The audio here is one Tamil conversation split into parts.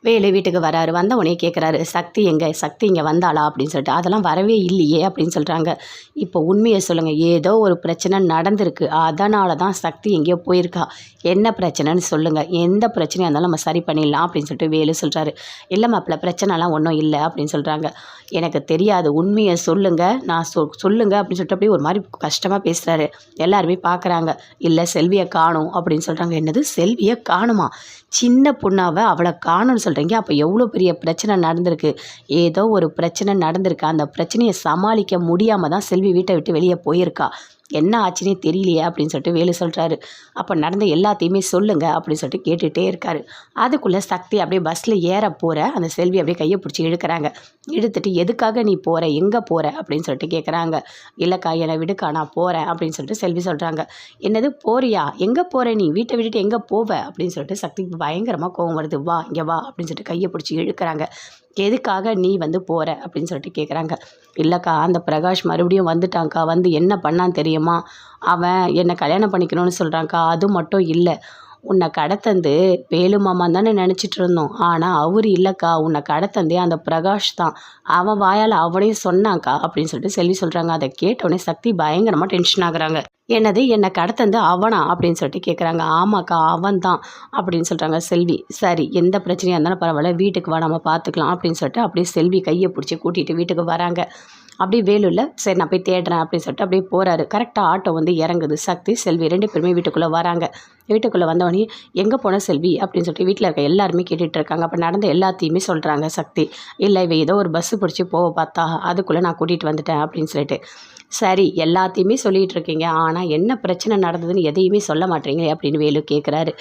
வேலு வீட்டுக்கு வராரு. வந்த உடனே கேட்குறாரு, சக்தி எங்கே, சக்தி இங்கே வந்தாளா அப்படின்னு சொல்லிட்டு. அதெல்லாம் வரவே இல்லையே அப்படின்னு சொல்கிறாங்க. இப்போ உண்மையை சொல்லுங்கள், ஏதோ ஒரு பிரச்சனை நடந்திருக்கு, அதனால தான் சக்தி எங்கேயோ போயிருக்கா. என்ன பிரச்சனைன்னு சொல்லுங்கள், எந்த பிரச்சனையாக இருந்தாலும் நம்ம சரி பண்ணிடலாம் அப்படின்னு சொல்லிட்டு வேலு சொல்கிறாரு. இல்லை மாப்பிள்ள, பிரச்சனைலாம் ஒன்றும் இல்லை அப்படின்னு சொல்கிறாங்க. எனக்கு தெரியாது, உண்மையை சொல்லுங்கள், நான் சொல்லுங்க அப்படின்னு சொல்லிட்டு அப்படியே ஒரு மாதிரி கஷ்டமாக பேசுகிறாரு. எல்லாருமே பார்க்குறாங்க. இல்லை, செல்வியை காணும் அப்படின்னு சொல்கிறாங்க. என்னது, செல்வியை காணுமா? சின்ன பொண்ணாவை அவளை காணும்னு சொல்கிறீங்க, அப்போ எவ்வளோ பெரிய பிரச்சனை நடந்திருக்கு. ஏதோ ஒரு பிரச்சனை நடந்திருக்கு, அந்த பிரச்சனையை சமாளிக்க முடியாமல் தான் செல்வி வீட்டை விட்டு வெளியே போயிருக்கா. என்ன ஆச்சுன்னே தெரியலையே அப்படின்னு சொல்லிட்டு வேலு சொல்கிறாரு. அப்போ நடந்த எல்லாத்தையுமே சொல்லுங்கள் அப்படின்னு சொல்லிட்டு கேட்டுகிட்டே இருக்காரு. அதுக்குள்ளே சக்தி அப்படியே பஸ்ஸில் ஏற போகிற அந்த செல்வி அப்படியே கையை பிடிச்சி இழுக்கிறாங்க. இழுத்துட்டு, எதுக்காக நீ போகிற, எங்கே போகிற அப்படின்னு சொல்லிட்டு கேட்குறாங்க. இல்லைக்கா, என்னை விடுக்கா, நான் போகிறேன் அப்படின்னு சொல்லிட்டு செல்வி சொல்கிறாங்க. என்னது, போறியா, எங்கே போகிற, நீ வீட்டை விட்டுட்டு எங்கே போவ அப்படின்னு சொல்லிட்டு சக்திக்கு பயங்கரமாக கோவம் வருது. வா இங்கே வா அப்படின்னு சொல்லிட்டு கையை பிடிச்சி இழுக்கிறாங்க. எதுக்காக நீ போகிற அப்படின்னு சொல்லிட்டு கேட்குறாங்க. இல்லைக்கா, அந்த பிரகாஷ் மறுபடியும் வந்துட்டாங்க்கா, வந்து என்ன பண்ணான்னு தெரியுமா, அவன் என்னை கல்யாணம் பண்ணிக்கணும்னு சொல்கிறாங்க்கா. அது மட்டும் இல்லை, உன்னை கடத்தந்து வேலு மாமான் தானே நினச்சிட்டு இருந்தோம், ஆனால் அவர் இல்லைக்கா, உன்னை கடத்தந்தே அந்த பிரகாஷ் தான், அவன் வாயால் அவனையும் சொன்னாங்க்கா அப்படின்னு சொல்லிட்டு செல்வி சொல்கிறாங்க. அதை கேட்டவுடனே சக்தி பயங்கரமாக டென்ஷன் ஆகுறாங்க. என்னது, என்னை கடத்தந்து அவனா அப்படின்னு சொல்லிட்டு கேட்குறாங்க. ஆமாக்கா, அவன் தான் அப்படின்னு சொல்கிறாங்க செல்வி. சரி, எந்த பிரச்சனையாக இருந்தாலும் பரவாயில்ல, வீட்டுக்கு வா, நம்ம பார்த்துக்கலாம் அப்படின்னு சொல்லிட்டு அப்படியே செல்வி கையை பிடிச்சி கூட்டிகிட்டு வீட்டுக்கு வராங்க. அப்படியே வேலுவில், சரி நான் போய் தேடுறேன் அப்படின்னு சொல்லிட்டு அப்படியே போகிறாரு. கரெக்டாக ஆட்டோ இறங்குது. சக்தி, செல்வி ரெண்டு பேருமே வீட்டுக்குள்ளே வராங்க. வீட்டுக்குள்ளே வந்தவொடனே, எங்கே போன செல்வி அப்படின்னு சொல்லிட்டு வீட்டில் இருக்க எல்லாருமே கேட்டுட்டு இருக்காங்க. அப்போ நடந்த எல்லாத்தையுமே சொல்கிறாங்க சக்தி. இல்லை, இவ ஏதோ ஒரு பஸ்ஸு பிடிச்சி போக பார்த்தா, அதுக்குள்ளே நான் கூட்டிகிட்டு வந்துட்டேன் அப்படின்னு சொல்லிட்டு. சரி, எல்லாத்தையுமே சொல்லிகிட்டு இருக்கீங்க, ஆனால் என்ன பிரச்சனை நடந்ததுன்னு எதையுமே சொல்ல மாட்டேறீங்க அப்படின்னு வேலு கேட்குறாரு.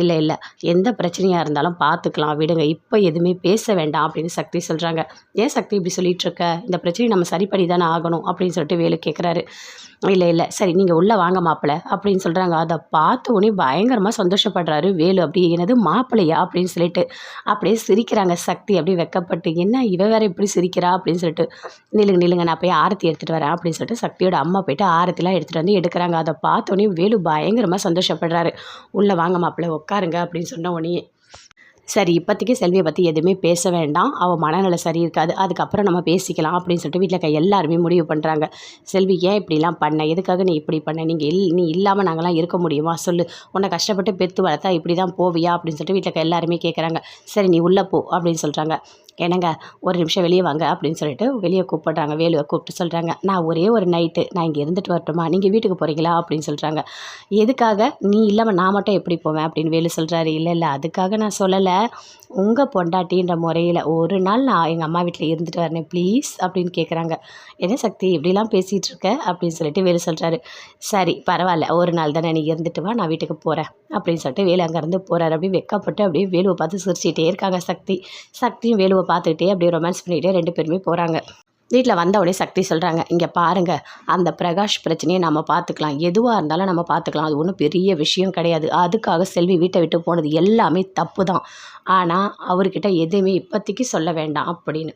இல்லை இல்லை, எந்த பிரச்சனையாக இருந்தாலும் பார்த்துக்கலாம், விடுங்க, இப்போ எதுவுமே பேச வேண்டாம் அப்படின்னு சக்தி சொல்கிறாங்க. ஏன் சக்தி இப்படி சொல்லிகிட்ருக்க, இந்த பிரச்சனையை நம்ம சரி பண்ணி தானே ஆகணும் அப்படின்னு சொல்லிட்டு வேலு கேட்குறாரு. இல்லை இல்லை, சரி நீங்கள் உள்ளே வாங்க மாப்பிள்ளை அப்படின்னு சொல்கிறாங்க. அதை பார்த்த உடனே பயங்கரமாக சந்தோஷப்படுறாரு வேலு. அப்படி, என்னது மாப்பிள்ளையா அப்படின்னு சொல்லிட்டு அப்படியே சிரிக்கிறாங்க சக்தி. அப்படியே வெக்கப்பட்டு, என்ன இவ வேற இப்படி சிரிக்கிறா அப்படின்னு சொல்லிட்டு. நில்லுங்க, நான் போய் ஆரத்தி எடுத்துகிட்டு வரேன் அப்படின்னு சொல்லிட்டு சக்தியோட அம்மா போய்ட்டு ஆரத்திலாம் எடுத்துகிட்டு வந்து எடுக்கிறாங்க. அதை பார்த்த உடனே வேலு பயங்கரமாக சந்தோஷப்படுறாரு. உள்ளே வாங்க மாப்பிள்ளை, உட்காருங்க அப்படின்னு சொன்ன உடனே, சரி இப்போதைக்கு செல்வியை பற்றி எதுவுமே பேச வேண்டாம், அவள் மனநிலை சரி இருக்காது, அதுக்கப்புறம் நம்ம பேசிக்கலாம் அப்படின்னு சொல்லிட்டு வீட்டில் இருக்க எல்லாருமே முடிவு பண்ணுறாங்க. செல்வி, ஏன் இப்படிலாம் பண்ண, எதுக்காக நீ இப்படி பண்ண, நீ இல்லாமல் நாங்களாம் இருக்க முடியுமா சொல்லு, உன்னை கஷ்டப்பட்டு பெற்று வளர்த்தா இப்படி தான் போவியா அப்படின்னு சொல்லிட்டு வீட்டில் இருக்க எல்லாருமே கேட்குறாங்க. சரி நீ உள்ளே போ அப்படின்னு சொல்கிறாங்க. என்னங்க, ஒரு நிமிஷம் வெளியே வாங்க அப்படின்னு சொல்லிட்டு வெளியே கூப்பிட்றாங்க. வேலுவை கூப்பிட்டு சொல்கிறாங்க, நான் ஒரே ஒரு நைட்டு நான் இங்கே இருந்துட்டு வரட்டுமா, நீங்கள் வீட்டுக்கு போகிறீங்களா அப்படின்னு சொல்கிறாங்க. எதுக்காக, நீ இல்லாமல் நான் மட்டும் எப்படி போவேன் அப்படின்னு வேலு சொல்கிறாரு. இல்லை அதுக்காக நான் சொல்லலை, உங்கள் பொண்டாட்டின்ற முறையில் ஒரு நாள் நான் எங்கள் அம்மா வீட்டில் இருந்துட்டு வரேன் ப்ளீஸ் அப்படின்னு கேட்குறாங்க. என்ன சக்தி இப்படிலாம் பேசிகிட்டு இருக்க அப்படின்னு சொல்லிட்டு வேலு சொல்கிறாரு. சரி பரவாயில்ல, ஒரு நாள் தானே, நீ இருந்துட்டு வா, நான் வீட்டுக்கு போகிறேன் அப்படின்னு சொல்லிட்டு வேலு அங்கேருந்து போகிறாரு. அப்படியே வெக்கப்பட்டு அப்படியே வேலுவை பார்த்து சிரிச்சிட்டே இருக்காங்க சக்தியும் வேலுவை பார்த்துக்கிட்டே அப்படியே ரொமான்ஸ் பண்ணிகிட்டே ரெண்டு பேருமே போகிறாங்க. வீட்டில் வந்த உடனே சக்தி சொல்கிறாங்க, இங்கே பாருங்கள், அந்த பிரகாஷ் பிரச்சனையை நம்ம பார்த்துக்கலாம், எதுவாக இருந்தாலும் நம்ம பார்த்துக்கலாம், அது ஒன்றும் பெரிய விஷயம் கிடையாது, அதுக்காக செல்வி வீட்டை விட்டு போனது எல்லாமே தப்பு தான், ஆனால் அவர்கிட்ட எதுவுமே இப்போதைக்கு சொல்ல வேண்டாம் அப்படின்னு.